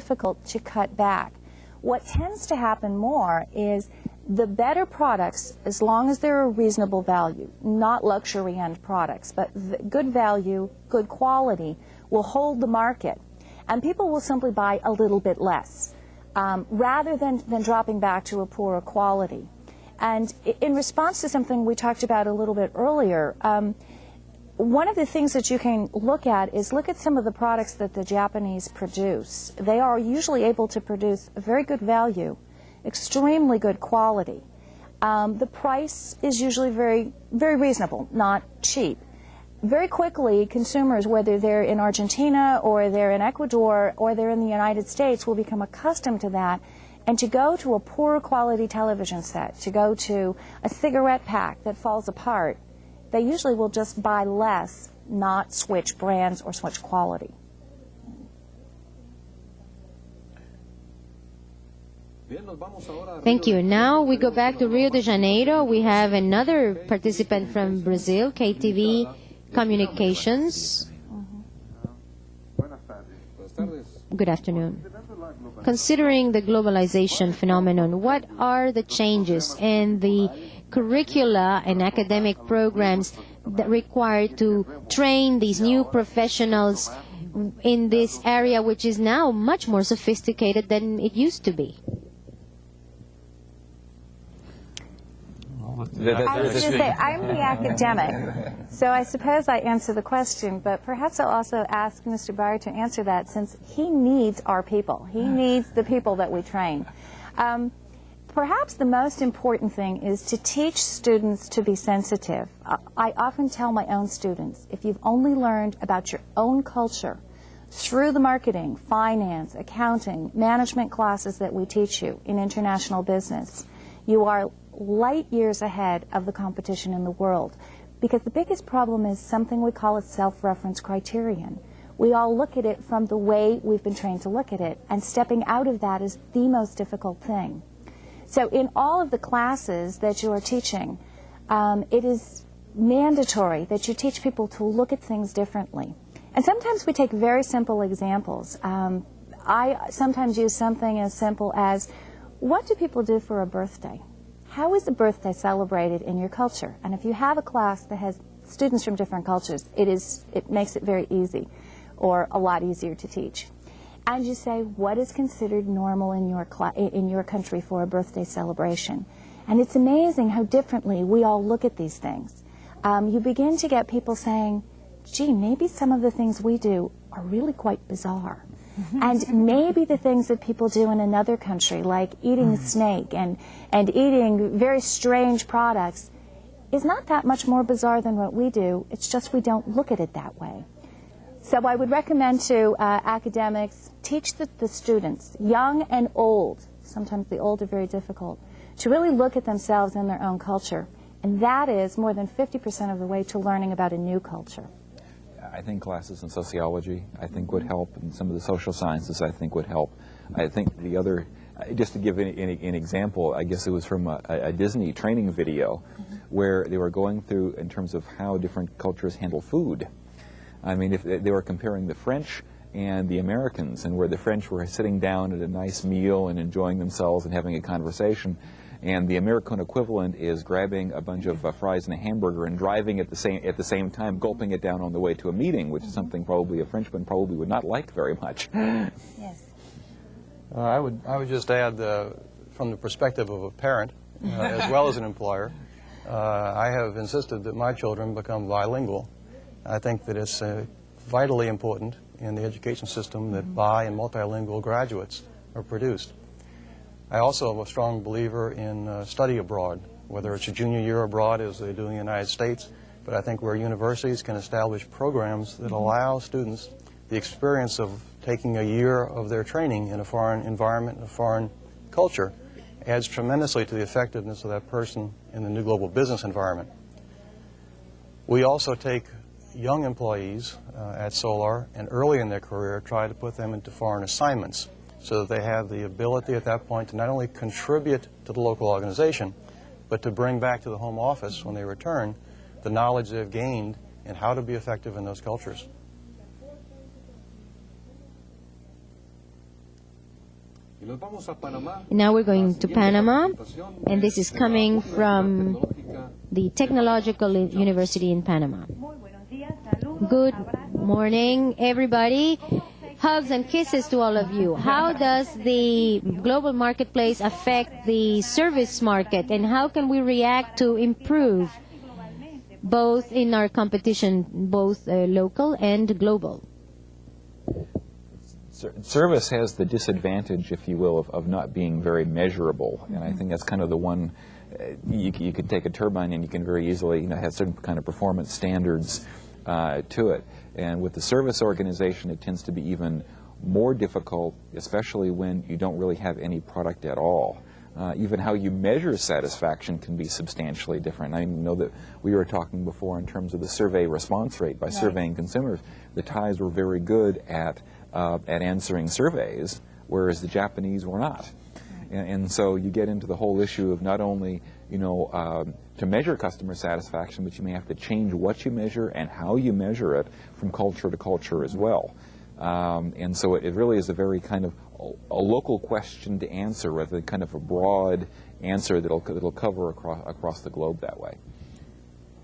difficult to cut back. What tends to happen more is the better products, as long as they're a reasonable value, not luxury end products, but good value, good quality, will hold the market. And people will simply buy a little bit less, rather than dropping back to a poorer quality. And in response to something we talked about a little bit earlier, one of the things that you can look at some of the products that the Japanese produce. They are usually able to produce a very good value, extremely good quality. The price is usually very, very reasonable, not cheap. Very quickly, consumers, whether they're in Argentina or they're in Ecuador or they're in the United States, will become accustomed to that. And to go to a poorer quality television set, to go to a cigarette pack that falls apart, they usually will just buy less, not switch brands or switch quality. Thank you. Now we go back to Rio de Janeiro. We have another participant from Brazil, KTV Communications. Good afternoon. Considering the globalization phenomenon, what are the changes in the curricula and academic programs that require to train these new professionals in this area, which is now much more sophisticated than it used to be? I was going to say, I'm the academic, so I suppose I answer the question, but perhaps I'll also ask Mr. Bayer to answer that, since he needs our people. He needs the people that we train. Perhaps the most important thing is to teach students to be sensitive. I often tell my own students, if you've only learned about your own culture through the marketing, finance, accounting, management classes that we teach you in international business, you are light years ahead of the competition in the world. Because the biggest problem is something we call a self-reference criterion. We all look at it from the way we've been trained to look at it, and stepping out of that is the most difficult thing. So in all of the classes that you are teaching, it is mandatory that you teach people to look at things differently. And sometimes we take very simple examples. I sometimes use something as simple as, what do people do for a birthday? How is a birthday celebrated in your culture? And if you have a class that has students from different cultures, it makes it very easy, or a lot easier to teach. And you say, what is considered normal in your country for a birthday celebration? And it's amazing how differently we all look at these things. You begin to get people saying, gee, maybe some of the things we do are really quite bizarre. And maybe the things that people do in another country, like eating snake and eating very strange products, is not that much more bizarre than what we do. It's just we don't look at it that way. So I would recommend to academics, teach the students, young and old, sometimes the old are very difficult, to really look at themselves and their own culture. And that is more than 50% of the way to learning about a new culture. I think classes in sociology, I think, would help, and some of the social sciences, I think, would help. I think the other, just to give an example, I guess it was from a Disney training video where they were going through in terms of how different cultures handle food. I mean, if they were comparing the French and the Americans, and where the French were sitting down at a nice meal and enjoying themselves and having a conversation, and the American equivalent is grabbing a bunch of fries and a hamburger and driving at the same time, gulping it down on the way to a meeting, which is something probably a Frenchman probably would not like very much. Yes. I would just add, from the perspective of a parent, as well as an employer, I have insisted that my children become bilingual. I think that it's vitally important in the education system that bi- and multilingual graduates are produced. I also am a strong believer in study abroad, whether it's a junior year abroad as they do in the United States, but I think where universities can establish programs that allow students the experience of taking a year of their training in a foreign environment, in a foreign culture, adds tremendously to the effectiveness of that person in the new global business environment. We also take young employees at Solar and early in their career try to put them into foreign assignments so that they have the ability at that point to not only contribute to the local organization, but to bring back to the home office when they return the knowledge they've gained and how to be effective in those cultures. Now we're going to Panama, and this is coming from the Technological University in Panama. Good morning, everybody. Hugs and kisses to all of you. How does the global marketplace affect the service market, and how can we react to improve both in our competition, both local and global? Service has the disadvantage, if you will, of not being very measurable, and I think that's kind of the one. You could take a turbine and you can very easily, have certain kind of performance standards to it. And with the service organization, it tends to be even more difficult, especially when you don't really have any product at all. Even how you measure satisfaction can be substantially different. I know that we were talking before in terms of the survey response rate by surveying consumers. The Thais were very good at answering surveys, whereas the Japanese were not. And so you get into the whole issue of not only, to measure customer satisfaction, but you may have to change what you measure and how you measure it from culture to culture as well. And so it really is a very kind of a local question to answer rather than kind of a broad answer that'll cover across the globe that way.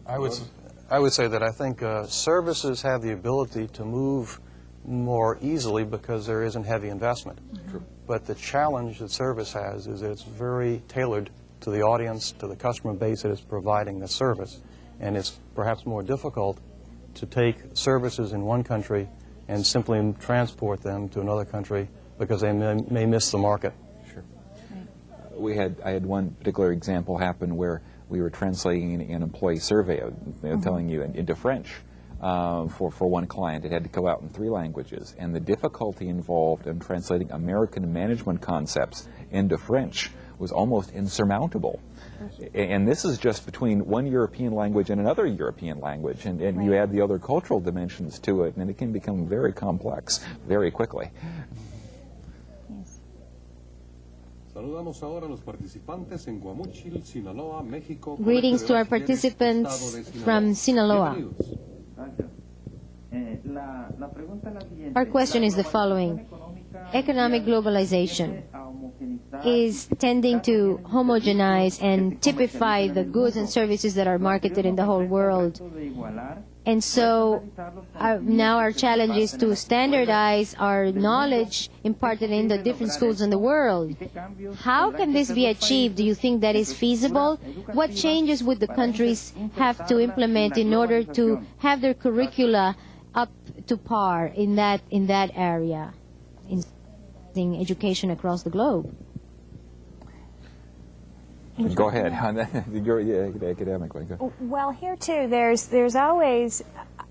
I would say that I think services have the ability to move more easily because there isn't heavy investment. True. But the challenge that service has is that it's very tailored to the audience, to the customer base that is providing the service. And it's perhaps more difficult to take services in one country and simply transport them to another country because they may miss the market. Sure. I had one particular example happen where we were translating an employee survey, telling you, into French. For one client. It had to go out in 3 languages, and the difficulty involved in translating American management concepts into French was almost insurmountable. And this is just between one European language and another European language, and you add the other cultural dimensions to it, and it can become very complex very quickly. Greetings to our participants from Sinaloa. Our question is the following. Economic globalization is tending to homogenize and typify the goods and services that are marketed in the whole world. And so now our challenge is to standardize our knowledge imparted in the different schools in the world. How can this be achieved? Do you think that is feasible? What changes would the countries have to implement in order to have their curricula up to par in that area, in education across the globe? Go ahead. You're the academic one. Go. Well, here too, there's always,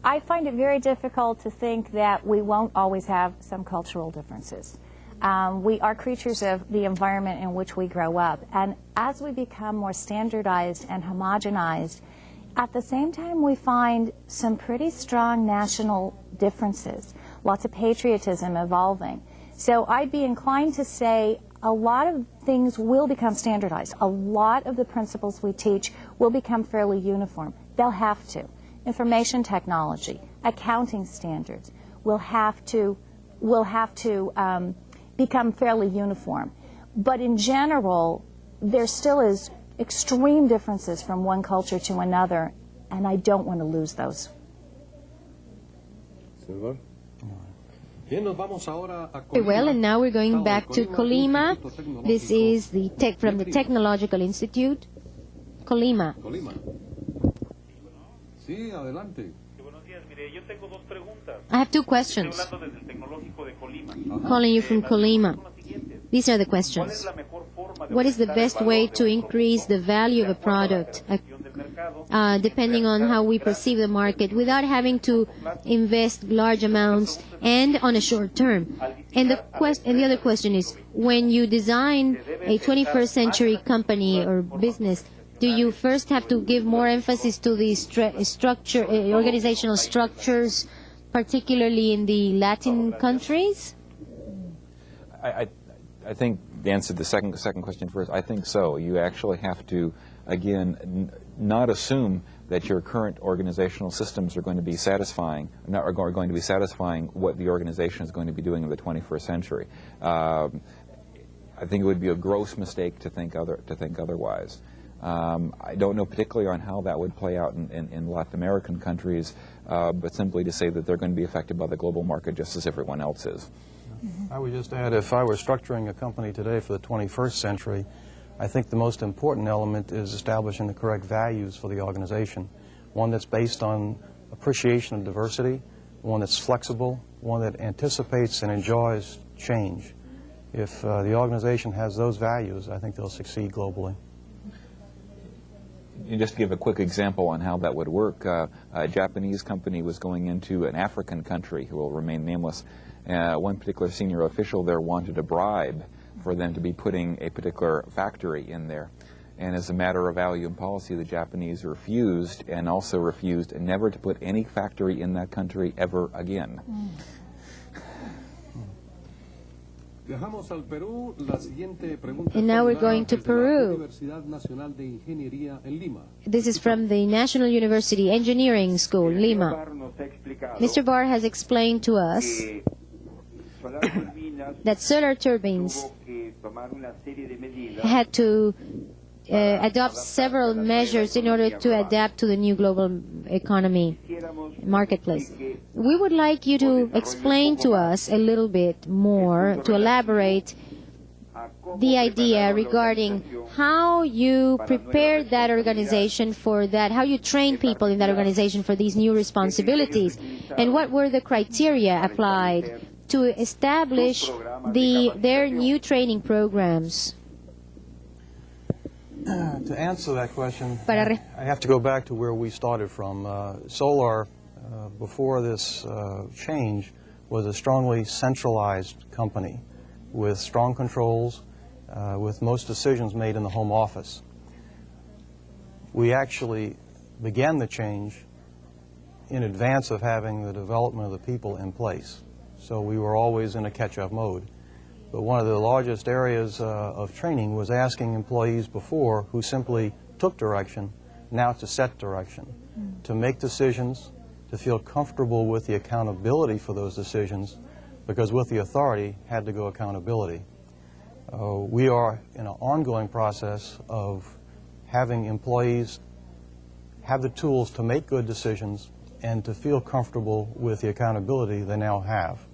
I find it very difficult to think that we won't always have some cultural differences. We are creatures of the environment in which we grow up, and as we become more standardized and homogenized, at the same time we find some pretty strong national differences, lots of patriotism evolving. So I'd be inclined to say a lot of things will become standardized. A lot of the principles we teach will become fairly uniform. They'll have to. Information technology, accounting standards will have to become fairly uniform. But in general, there still is extreme differences from one culture to another, and I don't want to lose those. Well, and now we're going back to Colima. This is from the Technological Institute. Colima. I have 2 questions. Calling you from Colima. These are the questions. What is the best way to increase the value of a product, depending on how we perceive the market, without having to invest large amounts and on a short term? And the other question is, when you design a 21st century company or business, do you first have to give more emphasis to the organizational structures, particularly in the Latin countries? I think the answer to the second question first. I think so. You actually have to, again, not assume that your current organizational systems are going to be satisfying what the organization is going to be doing in the 21st century. I think it would be a gross mistake to think otherwise. I don't know particularly on how that would play out in Latin American countries, but simply to say that they're going to be affected by the global market just as everyone else is. I would just add, if I were structuring a company today for the 21st century, I think the most important element is establishing the correct values for the organization. One that's based on appreciation of diversity, one that's flexible, one that anticipates and enjoys change. If the organization has those values, I think they'll succeed globally. And just to give a quick example on how that would work, a Japanese company was going into an African country who will remain nameless. One particular senior official there wanted a bribe for them to be putting a particular factory in there. And as a matter of value and policy, the Japanese refused, and also refused never to put any factory in that country ever again. And now we're going to Peru. This is from the National University Engineering School, Lima. Mr. Barr has explained to us that solar turbines had to adopt several measures in order to adapt to the new global economy marketplace. We would like you to explain to us a little bit more, to elaborate the idea regarding how you prepared that organization for that, how you train people in that organization for these new responsibilities, and what were the criteria applied to establish their new training programs. To answer that question, I have to go back to where we started from. Solar, before this change, was a strongly centralized company with strong controls, with most decisions made in the home office. We actually began the change in advance of having the development of the people in place. So we were always in a catch-up mode. But one of the largest areas of training was asking employees before who simply took direction, now to set direction, to make decisions, to feel comfortable with the accountability for those decisions, because with the authority had to go accountability. We are in an ongoing process of having employees have the tools to make good decisions and to feel comfortable with the accountability they now have.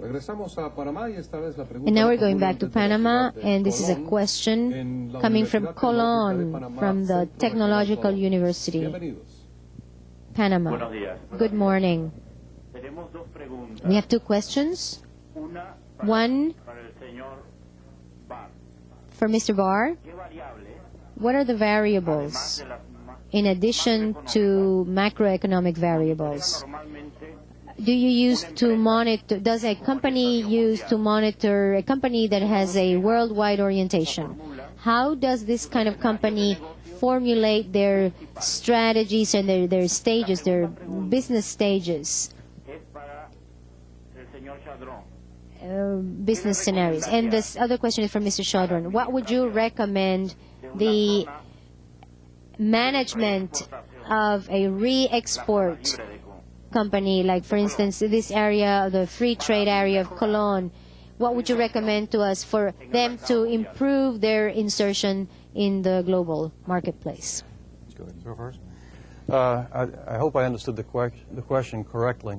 And now we're going back to Panama, and this is a question coming from Colón, from the Technological University, Panama. Good morning. We have two questions. One for Mr. Barr. What are the variables in addition to macroeconomic variables? Do you use to monitor, does a company use to monitor a company that has a worldwide orientation? How does this kind of company formulate their strategies and their stages, their business stages, business scenarios? And this other question is from Mr. Chaudron. What would you recommend the management of a re-export company, like for instance this area, the free trade area of Colón? What would you recommend to us for them to improve their insertion in the global marketplace? Go first. I hope I understood the question correctly.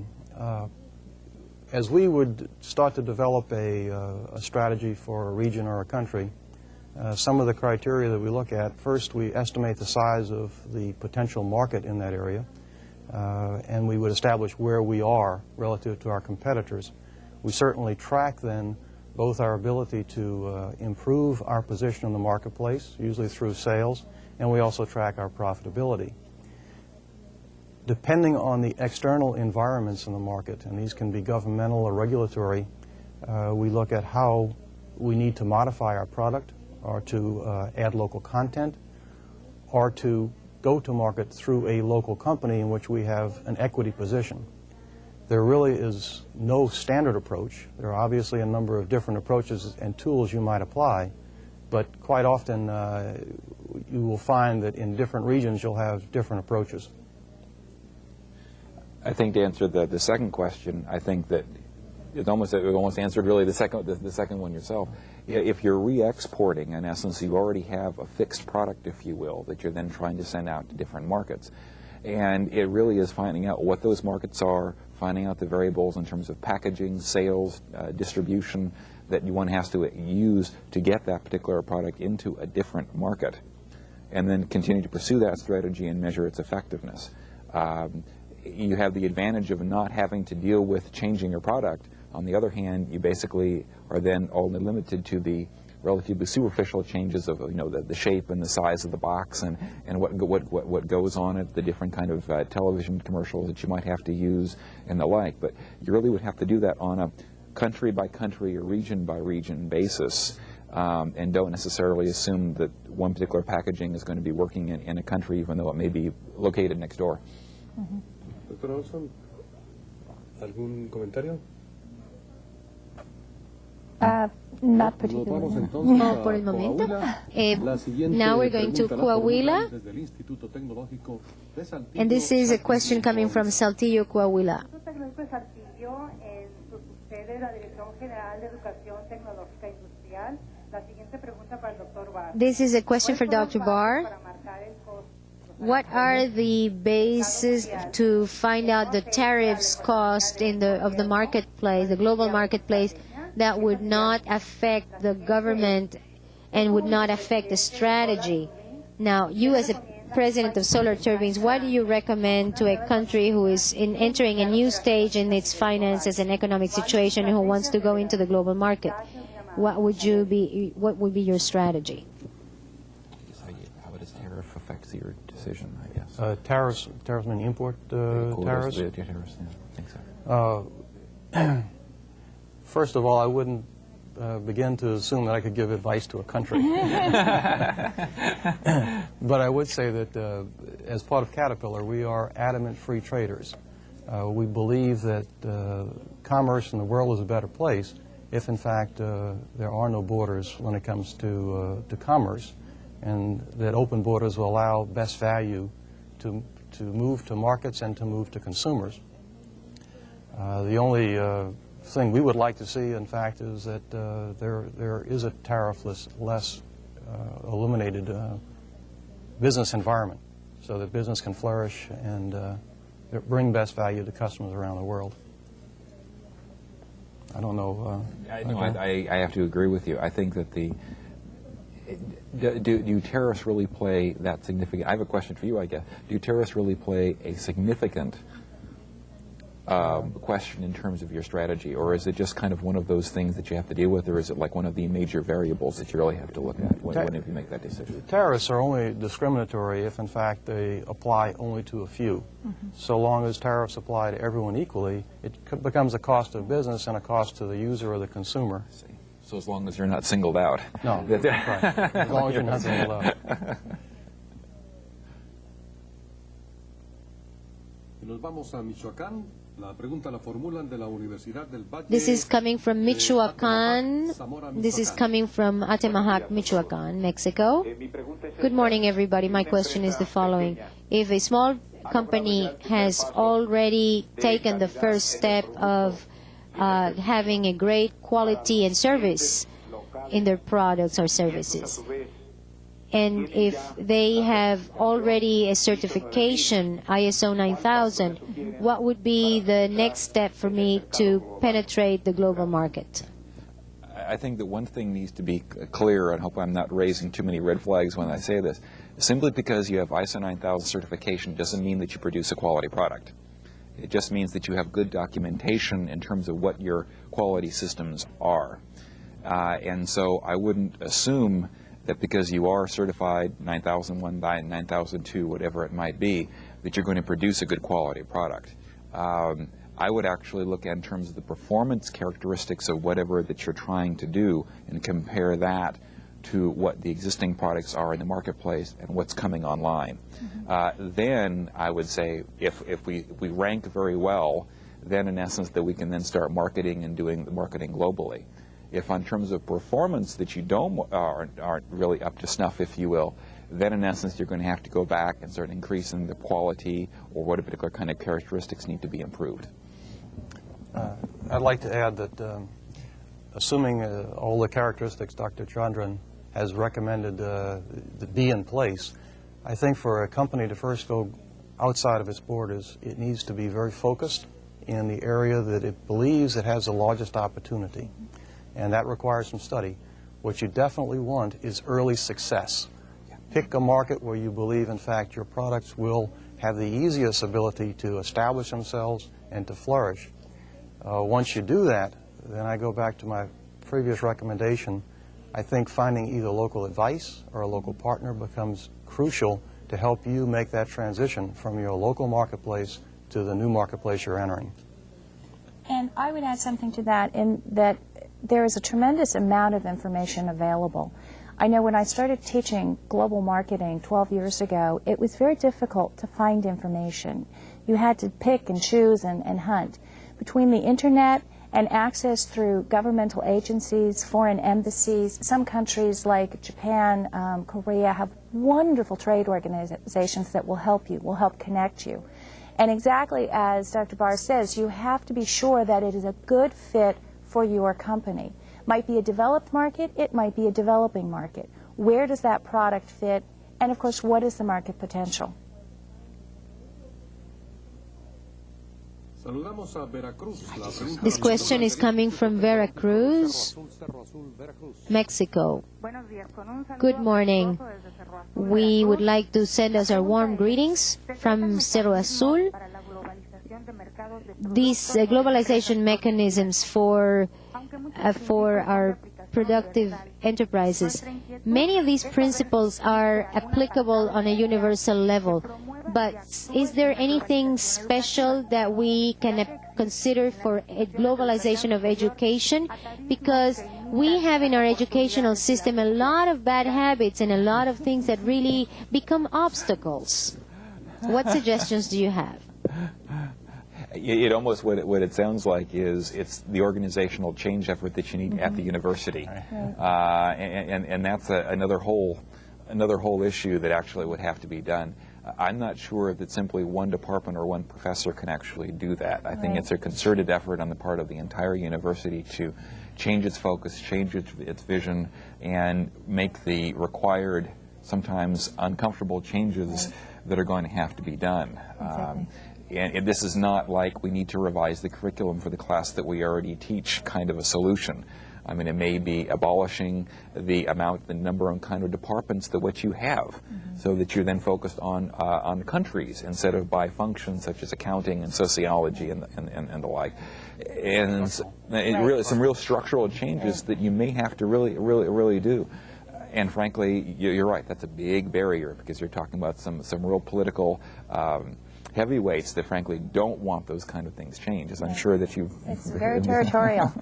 As we would start to develop a strategy for a region or a country, some of the criteria that we look at, first we estimate the size of the potential market in that area, and we would establish where we are relative to our competitors. We certainly track then both our ability to improve our position in the marketplace, usually through sales, and we also track our profitability. Depending on the external environments in the market, and these can be governmental or regulatory, we look at how we need to modify our product or to add local content or to go to market through a local company in which we have an equity position. There really is no standard approach. There are obviously a number of different approaches and tools you might apply, but quite often you will find that in different regions you'll have different approaches. I think to answer the second question, I think that it almost answered really the second one yourself. If you're re-exporting, in essence, you already have a fixed product, if you will, that you're then trying to send out to different markets. And it really is finding out what those markets are, finding out the variables in terms of packaging, sales, distribution that one has to use to get that particular product into a different market, and then continue to pursue that strategy and measure its effectiveness. You have the advantage of not having to deal with changing your product. On the other hand, you basically are then only limited to the relatively superficial changes of the shape and the size of the box and what goes on it, the different kind of television commercials that you might have to use and the like. But you really would have to do that on a country by country or region by region basis, and don't necessarily assume that one particular packaging is going to be working in a country even though it may be located next door. Doctor Olson, ¿algún comentario? Not particularly. No, por el momento. Now we're going to Coahuila. And this is a question coming from Saltillo, Coahuila. This is a question for Dr. Barr. What are the bases to find out the tariffs cost of the marketplace, the global marketplace, that would not affect the government and would not affect the strategy? Now, you as a president of Solar Turbines, what do you recommend to a country who is entering a new stage in its finances and economic situation and who wants to go into the global market? What would be your strategy? How does tariff affect your decision, I guess? Tariffs mean import tariffs? Yeah, tariffs, yeah, I think so. First of all, I wouldn't begin to assume that I could give advice to a country. But I would say that as part of Caterpillar, we are adamant free traders. We believe that commerce in the world is a better place if, in fact, there are no borders when it comes to commerce, and that open borders will allow best value to move to markets and to move to consumers. The only thing we would like to see, in fact, is that there is a tariffless, less illuminated business environment so that business can flourish and bring best value to customers around the world. I don't know. I have to agree with you. I think that do tariffs really play that significant? I have a question for you, I guess. Do tariffs really play a significant question in terms of your strategy, or is it just kind of one of those things that you have to deal with, or is it like one of the major variables that you really have to look at when you make that decision? Tariffs are only discriminatory if, in fact, they apply only to a few. So long as tariffs apply to everyone equally, it becomes a cost of business and a cost to the user or the consumer. I see. So as long as you're not singled out. No, right. As long as you're not singled out. Nos vamos a Michoacán. This is coming from Michoacan. This is coming from Atemajac, Michoacan, Mexico. Good morning, everybody. My question is the following. If a small company has already taken the first step of having a great quality and service in their products or services, and if they have already a certification, ISO 9000, what would be the next step for me to penetrate the global market? I think that one thing needs to be clear, and I hope I'm not raising too many red flags when I say this. Simply because you have ISO 9000 certification doesn't mean that you produce a quality product. It just means that you have good documentation in terms of what your quality systems are. And so I wouldn't assume that because you are certified 9001, 9002, whatever it might be, that you're going to produce a good quality product. I would actually look at in terms of the performance characteristics of whatever that you're trying to do and compare that to what the existing products are in the marketplace and what's coming online. Then I would say if we rank very well, then in essence that we can then start marketing and doing the marketing globally. If in terms of performance that you aren't really up to snuff, if you will, then in essence you're going to have to go back and start increasing the quality or what a particular kind of characteristics need to be improved. I'd like to add that assuming all the characteristics Dr. Chandran has recommended to be in place, I think for a company to first go outside of its borders, it needs to be very focused in the area that it believes it has the largest opportunity. And that requires some study. What you definitely want is early success. Pick a market where you believe, in fact, your products will have the easiest ability to establish themselves and to flourish. Once you do that, then I go back to my previous recommendation. I think finding either local advice or a local partner becomes crucial to help you make that transition from your local marketplace to the new marketplace you're entering. And I would add something to that, in that there is a tremendous amount of information available. I know when I started teaching global marketing 12 years ago, it was very difficult to find information. You had to pick and choose and hunt. Between the internet and access through governmental agencies, foreign embassies, some countries like Japan, Korea have wonderful trade organizations that will help you, will help connect you. And exactly as Dr. Barr says, you have to be sure that it is a good fit for your company. Might be a developed market, it might be a developing market. Where does that product fit? And of course, what is the market potential? This question is coming from Veracruz, Mexico. Good morning. We would like to send us our warm greetings from Cerro Azul. These globalization mechanisms for our productive enterprises. Many of these principles are applicable on a universal level, but is there anything special that we can consider for a globalization of education? Because we have in our educational system a lot of bad habits and a lot of things that really become obstacles. What suggestions do you have? It almost, what it sounds like is it's the organizational change effort that you need at the university. And that's another whole issue that actually would have to be done. I'm not sure that simply one department or one professor can actually do that. I think it's a concerted effort on the part of the entire university to change its focus, change its vision, and make the required, sometimes uncomfortable changes that are going to have to be done. And this is not like we need to revise the curriculum for the class that we already teach kind of a solution. I mean, it may be abolishing the number and kind of departments that what you have, so that you're then focused on countries instead of by functions such as accounting and sociology and the like. And some real structural changes that you may have to really do. And frankly, you're right, that's a big barrier, because you're talking about some real political heavyweights that frankly don't want those kind of things changed. As I'm sure that you've... It's very territorial.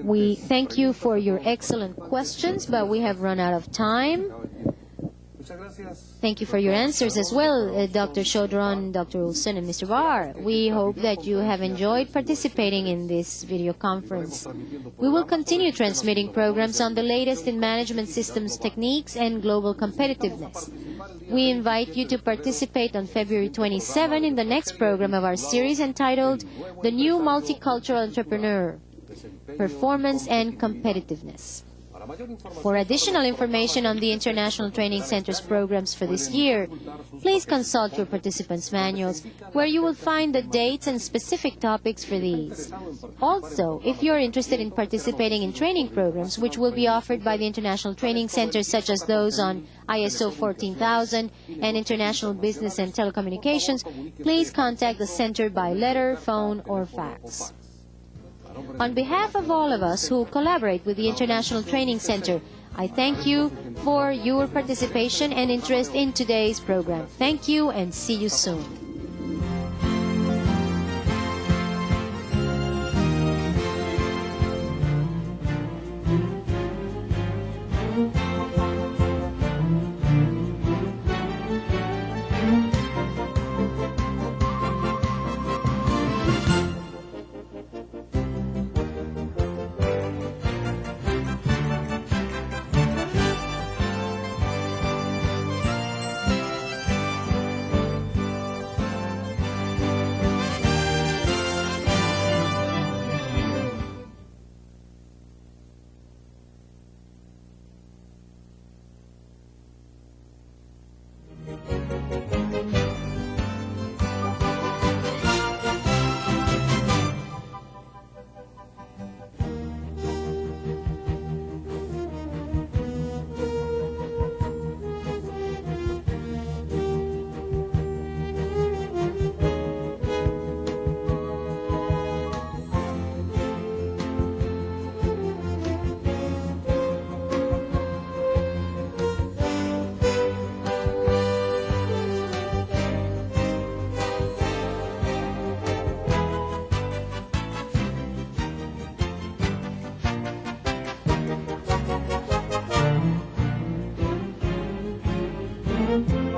We thank you for your excellent questions, but we have run out of time. Thank you for your answers as well, Dr. Chaudron, Dr. Olson, and Mr. Barr. We hope that you have enjoyed participating in this video conference. We will continue transmitting programs on the latest in management systems techniques and global competitiveness. We invite you to participate on February 27 in the next program of our series entitled The New Multicultural Entrepreneur, Performance and Competitiveness. For additional information on the International Training Center's programs for this year, please consult your participants' manuals, where you will find the dates and specific topics for these. Also, if you are interested in participating in training programs which will be offered by the International Training Center, such as those on ISO 14000 and international business and telecommunications, please contact the center by letter, phone, or fax. On behalf of all of us who collaborate with the International Training Center, I thank you for your participation and interest in today's program. Thank you and see you soon. you.